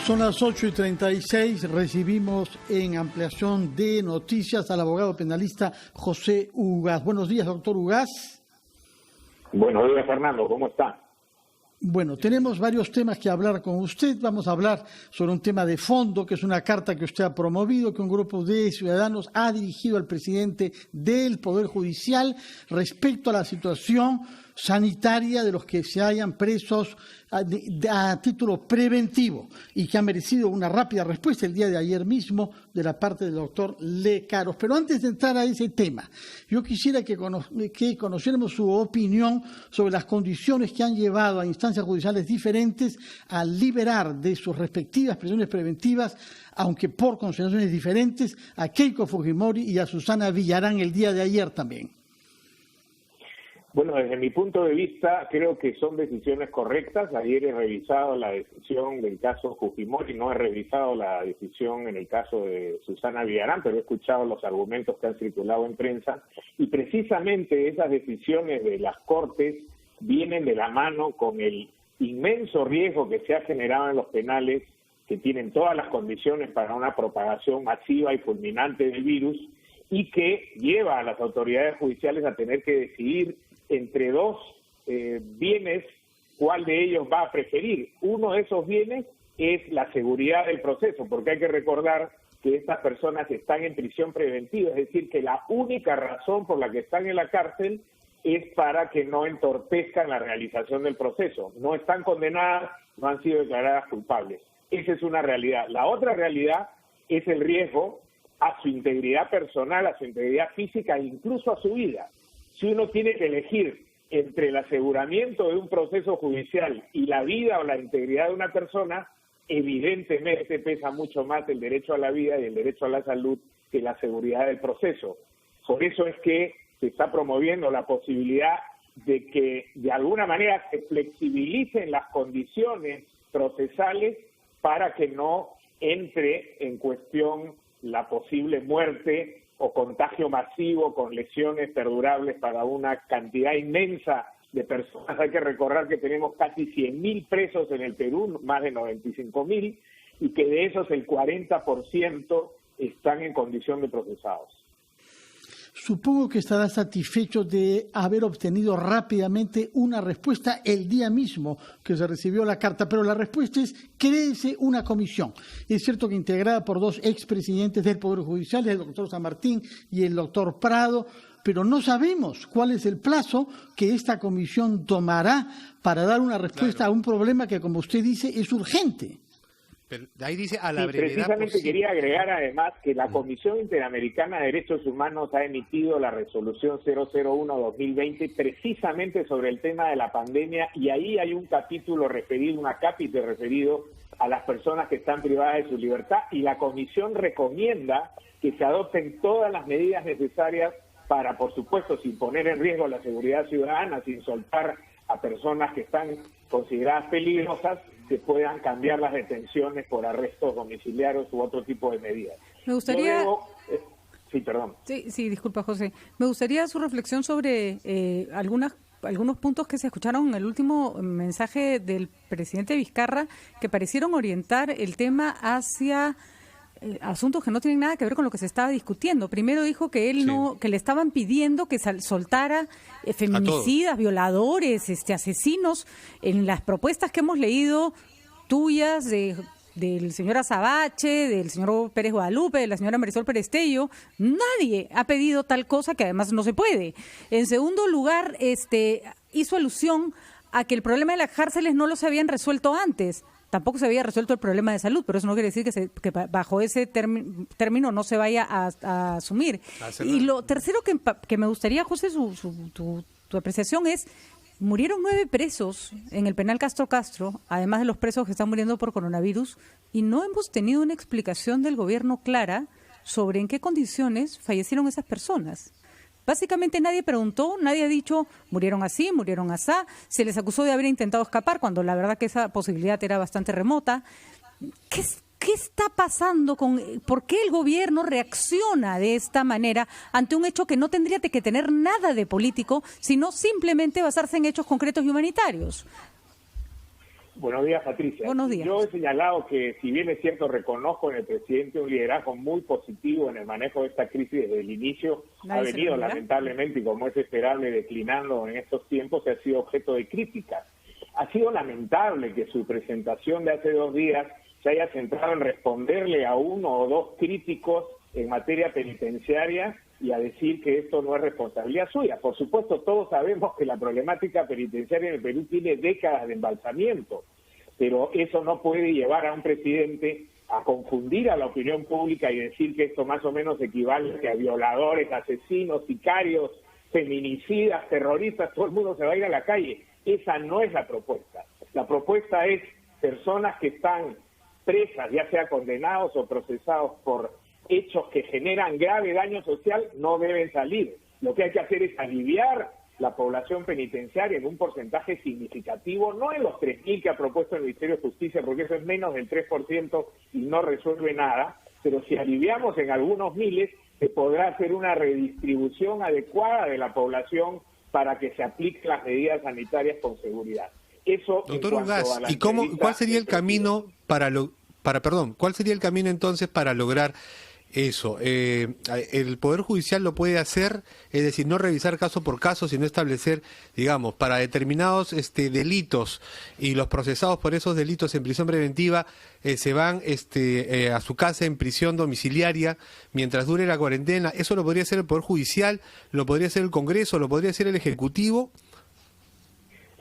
Son las 8:36, recibimos en ampliación de noticias al abogado penalista José Ugaz. Buenos días, doctor Ugaz. Buenos días, Fernando, ¿cómo está? Bueno, tenemos varios temas que hablar con usted. Vamos a hablar sobre un tema de fondo, que es una carta que usted ha promovido, que un grupo de ciudadanos ha dirigido al presidente del Poder Judicial respecto a la situación sanitaria de los que se hayan presos a título preventivo y que ha merecido una rápida respuesta el día de ayer mismo de la parte del doctor Lecaros. Pero antes de entrar a ese tema, yo quisiera que conociéramos su opinión sobre las condiciones que han llevado a instancias judiciales diferentes a liberar de sus respectivas prisiones preventivas, aunque por consideraciones diferentes, a Keiko Fujimori y a Susana Villarán el día de ayer también. Bueno, desde mi punto de vista, creo que son decisiones correctas. Ayer he revisado la decisión del caso Fujimori, no he revisado la decisión en el caso de Susana Villarán, pero he escuchado los argumentos que han circulado en prensa. Y precisamente esas decisiones de las Cortes vienen de la mano con el inmenso riesgo que se ha generado en los penales, que tienen todas las condiciones para una propagación masiva y fulminante del virus, y que lleva a las autoridades judiciales a tener que decidir entre dos bienes, cuál de ellos va a preferir. Uno de esos bienes es la seguridad del proceso, porque hay que recordar que estas personas están en prisión preventiva, es decir, que la única razón por la que están en la cárcel es para que no entorpezcan la realización del proceso. No están condenadas, no han sido declaradas culpables. Esa es una realidad. La otra realidad es el riesgo a su integridad personal, a su integridad física e incluso a su vida. Si uno tiene que elegir entre el aseguramiento de un proceso judicial y la vida o la integridad de una persona, evidentemente pesa mucho más el derecho a la vida y el derecho a la salud que la seguridad del proceso. Por eso es que se está promoviendo la posibilidad de que de alguna manera se flexibilicen las condiciones procesales para que no entre en cuestión la posible muerte o contagio masivo con lesiones perdurables para una cantidad inmensa de personas. Hay que recordar que tenemos casi 100.000 presos en el Perú, más de 95.000, y que de esos el 40% están en condición de procesados. Supongo que estará satisfecho de haber obtenido rápidamente una respuesta el día mismo que se recibió la carta, pero la respuesta es: créese una comisión. Es cierto que integrada por dos expresidentes del Poder Judicial, el doctor San Martín y el doctor Prado, pero no sabemos cuál es el plazo que esta comisión tomará para dar una respuesta a un problema que, como usted dice, es urgente. Pero ahí dice a la brevedad precisamente posible. Quería agregar además que la Comisión Interamericana de Derechos Humanos ha emitido la resolución 001-2020 precisamente sobre el tema de la pandemia, y ahí hay un capítulo referido, un acápite referido a las personas que están privadas de su libertad, y la Comisión recomienda que se adopten todas las medidas necesarias para, por supuesto, sin poner en riesgo la seguridad ciudadana, sin soltar a personas que están consideradas peligrosas, que puedan cambiar las detenciones por arrestos domiciliarios u otro tipo de medidas. Me gustaría... Sí, perdón. Sí, disculpa, José. Me gustaría su reflexión sobre algunos puntos que se escucharon en el último mensaje del presidente Vizcarra, que parecieron orientar el tema hacia asuntos que no tienen nada que ver con lo que se estaba discutiendo. Primero dijo que él que le estaban pidiendo que soltara feminicidas, violadores, asesinos. En las propuestas que hemos leído tuyas del señor Azabache, del señor Pérez Guadalupe, de la señora Marisol Perestello, nadie ha pedido tal cosa, que además no se puede. En segundo lugar, hizo alusión a que el problema de las cárceles no los habían resuelto antes. Tampoco se había resuelto el problema de salud, pero eso no quiere decir que bajo ese término no se vaya a asumir. Y lo tercero que me gustaría, José, tu apreciación es: murieron 9 presos en el penal Castro Castro, además de los presos que están muriendo por coronavirus, y no hemos tenido una explicación del gobierno clara sobre en qué condiciones fallecieron esas personas. Básicamente nadie preguntó, nadie ha dicho murieron así, murieron asá. Se les acusó de haber intentado escapar cuando la verdad que esa posibilidad era bastante remota. ¿Qué está pasando? ¿Por qué el gobierno reacciona de esta manera ante un hecho que no tendría que tener nada de político, sino simplemente basarse en hechos concretos y humanitarios? Buenos días, Patricia. Buenos días. Yo he señalado que, si bien es cierto, reconozco en el presidente un liderazgo muy positivo en el manejo de esta crisis desde el inicio, ha venido lamentablemente, y como es esperable, declinando en estos tiempos, ha sido objeto de críticas. Ha sido lamentable que su presentación de hace 2 días se haya centrado en responderle a 1 o 2 críticos en materia penitenciaria y a decir que esto no es responsabilidad suya. Por supuesto, todos sabemos que la problemática penitenciaria en el Perú tiene décadas de embalsamiento, pero eso no puede llevar a un presidente a confundir a la opinión pública y decir que esto más o menos equivale a violadores, asesinos, sicarios, feminicidas, terroristas, todo el mundo se va a ir a la calle. Esa no es la propuesta. La propuesta es personas que están presas, ya sea condenados o procesados por hechos que generan grave daño social, no deben salir. Lo que hay que hacer es aliviar la población penitenciaria en un porcentaje significativo, no en los 3.000 que ha propuesto el Ministerio de Justicia, porque eso es menos del 3% y no resuelve nada, pero si aliviamos en algunos miles, se podrá hacer una redistribución adecuada de la población para que se apliquen las medidas sanitarias con seguridad. Eso, doctor Ugaz, ¿y cuál sería el camino cuál sería el camino entonces para lograr eso? ¿El Poder Judicial lo puede hacer? Es decir, no revisar caso por caso, sino establecer, digamos, para determinados delitos, y los procesados por esos delitos en prisión preventiva se van a su casa en prisión domiciliaria mientras dure la cuarentena. ¿Eso lo podría hacer el Poder Judicial? ¿Lo podría hacer el Congreso? ¿Lo podría hacer el Ejecutivo?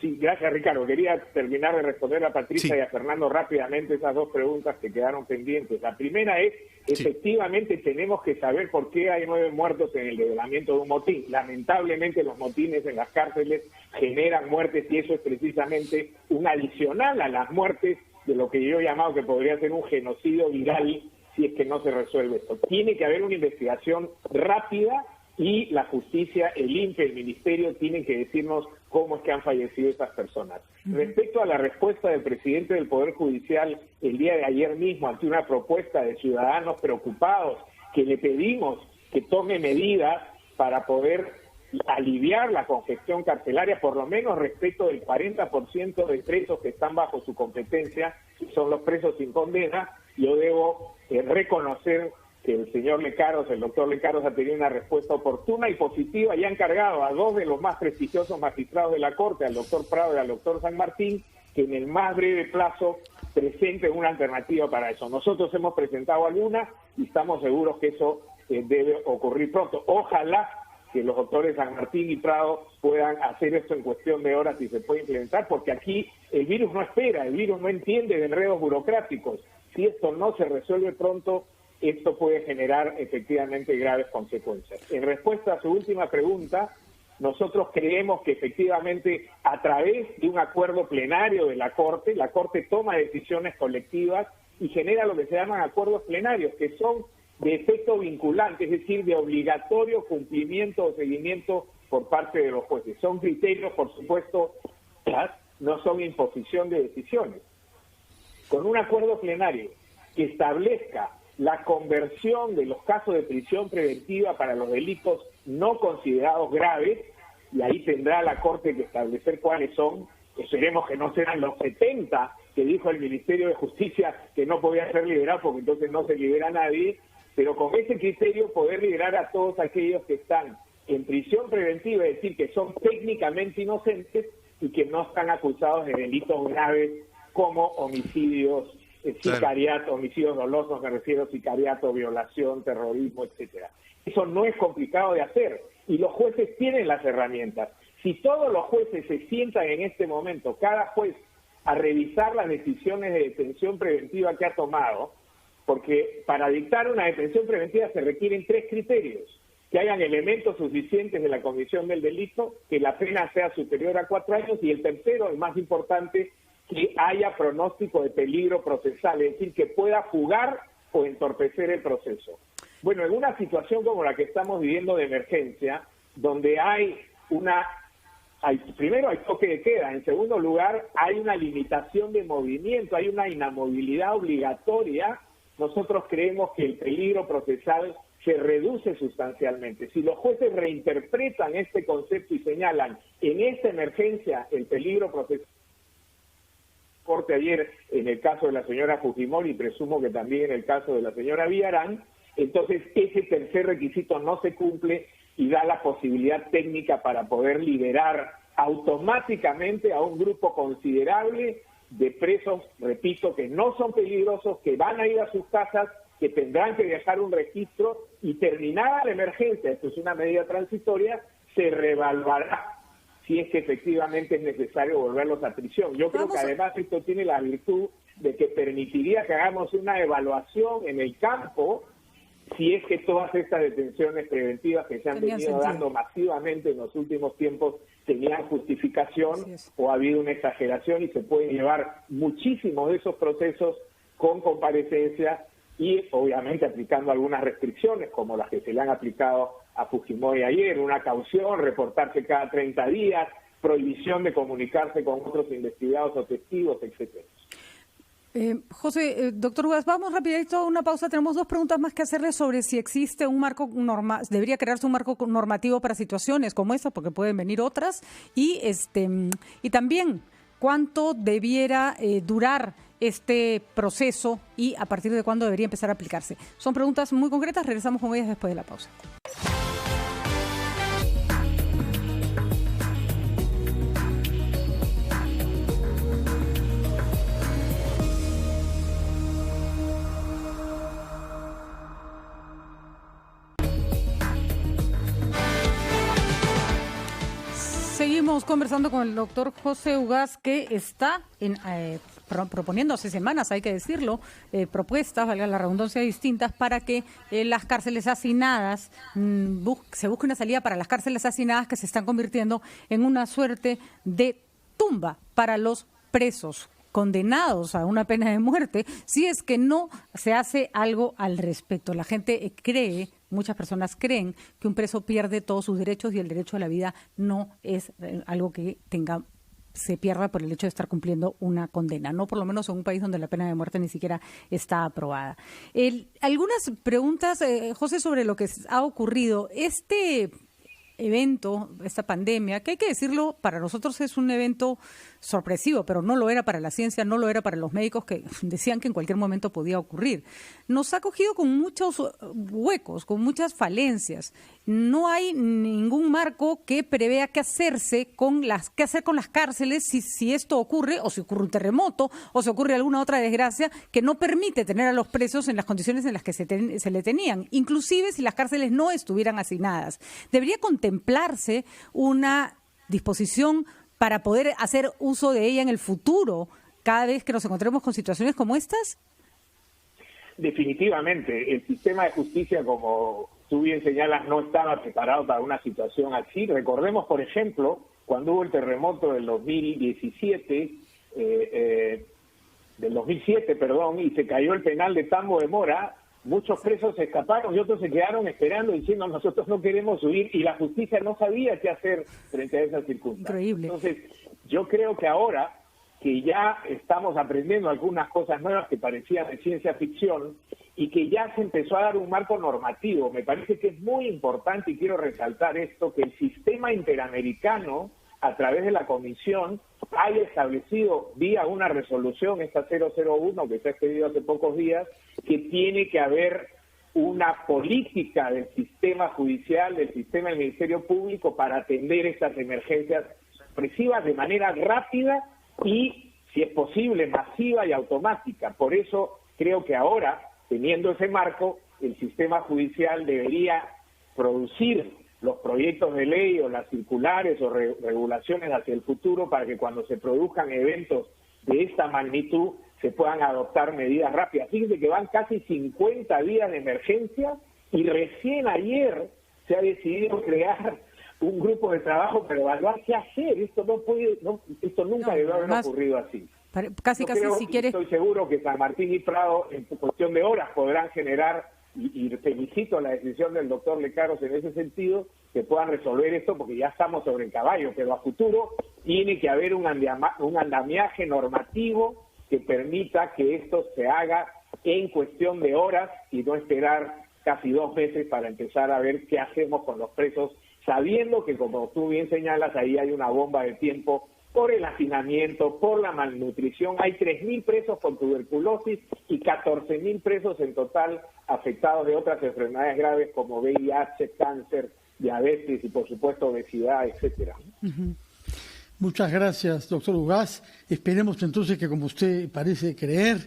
Sí, gracias, Ricardo. Quería terminar de responder a Patricia y a Fernando rápidamente esas 2 preguntas que quedaron pendientes. La primera es, efectivamente tenemos que saber por qué hay 9 muertos en el develamiento de un motín. Lamentablemente los motines en las cárceles generan muertes y eso es precisamente un adicional a las muertes de lo que yo he llamado que podría ser un genocidio viral si es que no se resuelve esto. Tiene que haber una investigación rápida y la justicia, el INPE, el ministerio, tienen que decirnos cómo es que han fallecido esas personas. Respecto a la respuesta del presidente del Poder Judicial el día de ayer mismo ante una propuesta de ciudadanos preocupados que le pedimos que tome medidas para poder aliviar la congestión carcelaria, por lo menos respecto del 40% de presos que están bajo su competencia, que son los presos sin condena, yo debo reconocer que el señor Lecaros, el doctor Lecaros, ha tenido una respuesta oportuna y positiva y ha encargado a 2 de los más prestigiosos magistrados de la Corte, al doctor Prado y al doctor San Martín, que en el más breve plazo presenten una alternativa para eso. Nosotros hemos presentado alguna y estamos seguros que eso debe ocurrir pronto. Ojalá que los doctores San Martín y Prado puedan hacer esto en cuestión de horas y se puede implementar, porque aquí el virus no espera, el virus no entiende de enredos burocráticos. Si esto no se resuelve pronto, esto puede generar efectivamente graves consecuencias. En respuesta a su última pregunta, nosotros creemos que efectivamente a través de un acuerdo plenario de la Corte toma decisiones colectivas y genera lo que se llaman acuerdos plenarios, que son de efecto vinculante, es decir, de obligatorio cumplimiento o seguimiento por parte de los jueces. Son criterios, por supuesto, no son imposición de decisiones. Con un acuerdo plenario que establezca la conversión de los casos de prisión preventiva para los delitos no considerados graves, y ahí tendrá la Corte que establecer cuáles son. Esperemos que no serán los 70 que dijo el Ministerio de Justicia que no podía ser liberado, porque entonces no se libera a nadie, pero con ese criterio poder liberar a todos aquellos que están en prisión preventiva, es decir, que son técnicamente inocentes y que no están acusados de delitos graves como homicidios, sicariato, homicidios dolosos, me refiero, sicariato, violación, terrorismo, etcétera. Eso no es complicado de hacer y los jueces tienen las herramientas. Si todos los jueces se sientan en este momento, cada juez, a revisar las decisiones de detención preventiva que ha tomado, porque para dictar una detención preventiva se requieren 3 criterios: que hayan elementos suficientes de la comisión del delito, que la pena sea superior a 4 años y el tercero, el más importante, que haya pronóstico de peligro procesal, es decir, que pueda fugar o entorpecer el proceso. Bueno, en una situación como la que estamos viviendo de emergencia, donde primero hay toque de queda, en segundo lugar hay una limitación de movimiento, hay una inamovilidad obligatoria, nosotros creemos que el peligro procesal se reduce sustancialmente. Si los jueces reinterpretan este concepto y señalan en esta emergencia el peligro procesal Corte ayer en el caso de la señora Fujimori y presumo que también en el caso de la señora Villarán, entonces ese tercer requisito no se cumple y da la posibilidad técnica para poder liberar automáticamente a un grupo considerable de presos, repito, que no son peligrosos, que van a ir a sus casas, que tendrán que dejar un registro y terminada la emergencia, esto es una medida transitoria, se reevaluará si es que efectivamente es necesario volverlos a prisión. Yo creo que además esto tiene la virtud de que permitiría que hagamos una evaluación en el campo si es que todas estas detenciones preventivas que se han venido dando masivamente en los últimos tiempos tenían justificación o ha habido una exageración y se pueden llevar muchísimos de esos procesos con comparecencia y obviamente aplicando algunas restricciones como las que se le han aplicado a Fujimori ayer, una caución, reportarse cada 30 días, prohibición de comunicarse con otros investigados o testigos, etcétera. José, doctor Ugaz, vamos rapidito a una pausa. Tenemos dos preguntas más que hacerle sobre si existe un marco debería crearse un marco normativo para situaciones como esta, porque pueden venir otras, y también cuánto debiera durar este proceso y a partir de cuándo debería empezar a aplicarse. Son preguntas muy concretas, regresamos con ellas después de la pausa. Seguimos conversando con el doctor José Ugaz, que está proponiendo hace semanas, hay que decirlo, propuestas, valga la redundancia, distintas para que las cárceles hacinadas, se busque una salida para las cárceles hacinadas que se están convirtiendo en una suerte de tumba para los presos condenados a una pena de muerte, si es que no se hace algo al respecto. La gente cree, muchas personas creen que un preso pierde todos sus derechos y el derecho a la vida no es algo que se pierda por el hecho de estar cumpliendo una condena, no por lo menos en un país donde la pena de muerte ni siquiera está aprobada. Algunas preguntas, José, sobre lo que ha ocurrido. Este evento, esta pandemia, que hay que decirlo, para nosotros es un evento sorpresivo, pero no lo era para la ciencia, no lo era para los médicos que decían que en cualquier momento podía ocurrir. Nos ha cogido con muchos huecos, con muchas falencias. No hay ningún marco que prevea qué hacer con las cárceles si esto ocurre, o si ocurre un terremoto, o si ocurre alguna otra desgracia que no permite tener a los presos en las condiciones en las que se le tenían, inclusive si las cárceles no estuvieran hacinadas. Debería contemplarse una disposición para poder hacer uso de ella en el futuro, cada vez que nos encontremos con situaciones como estas? Definitivamente. El sistema de justicia, como tú bien señalas, no estaba preparado para una situación así. Recordemos, por ejemplo, cuando hubo el terremoto del 2007, y se cayó el penal de Tambo de Mora, muchos presos se escaparon y otros se quedaron esperando diciendo nosotros no queremos huir, y la justicia no sabía qué hacer frente a esas circunstancias. Increíble. Entonces, yo creo que ahora que ya estamos aprendiendo algunas cosas nuevas que parecían de ciencia ficción y que ya se empezó a dar un marco normativo, me parece que es muy importante, y quiero resaltar esto, que el sistema interamericano, a través de la Comisión, haya establecido vía una resolución, esta 001, que se ha expedido hace pocos días, que tiene que haber una política del sistema judicial, del sistema del Ministerio Público para atender estas emergencias sorpresivas de manera rápida y, si es posible, masiva y automática. Por eso creo que ahora, teniendo ese marco, el sistema judicial debería producir los proyectos de ley o las circulares o regulaciones hacia el futuro para que cuando se produzcan eventos de esta magnitud se puedan adoptar medidas rápidas. Fíjense que van casi 50 días de emergencia y recién ayer se ha decidido crear un grupo de trabajo para evaluar qué hacer. Esto nunca debe haber ocurrido así. Casi, si quieres. Estoy seguro que San Martín y Prado en cuestión de horas podrán generar, y felicito la decisión del doctor Lecaros en ese sentido, que puedan resolver esto porque ya estamos sobre el caballo, pero a futuro tiene que haber un andamiaje normativo que permita que esto se haga en cuestión de horas y no esperar casi 2 meses para empezar a ver qué hacemos con los presos, sabiendo que, como tú bien señalas, ahí hay una bomba de tiempo por el hacinamiento, por la malnutrición. Hay 3.000 presos con tuberculosis y 14.000 presos en total afectados de otras enfermedades graves como VIH, cáncer, diabetes y por supuesto obesidad, etcétera. Muchas gracias, doctor Ugaz. Esperemos entonces que, como usted parece creer,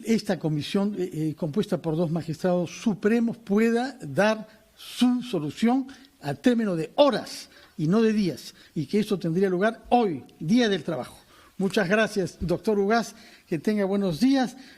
esta comisión compuesta por 2 magistrados supremos pueda dar su solución a término de horas y no de días, y que eso tendría lugar hoy, Día del Trabajo. Muchas gracias, doctor Ugaz, que tenga buenos días.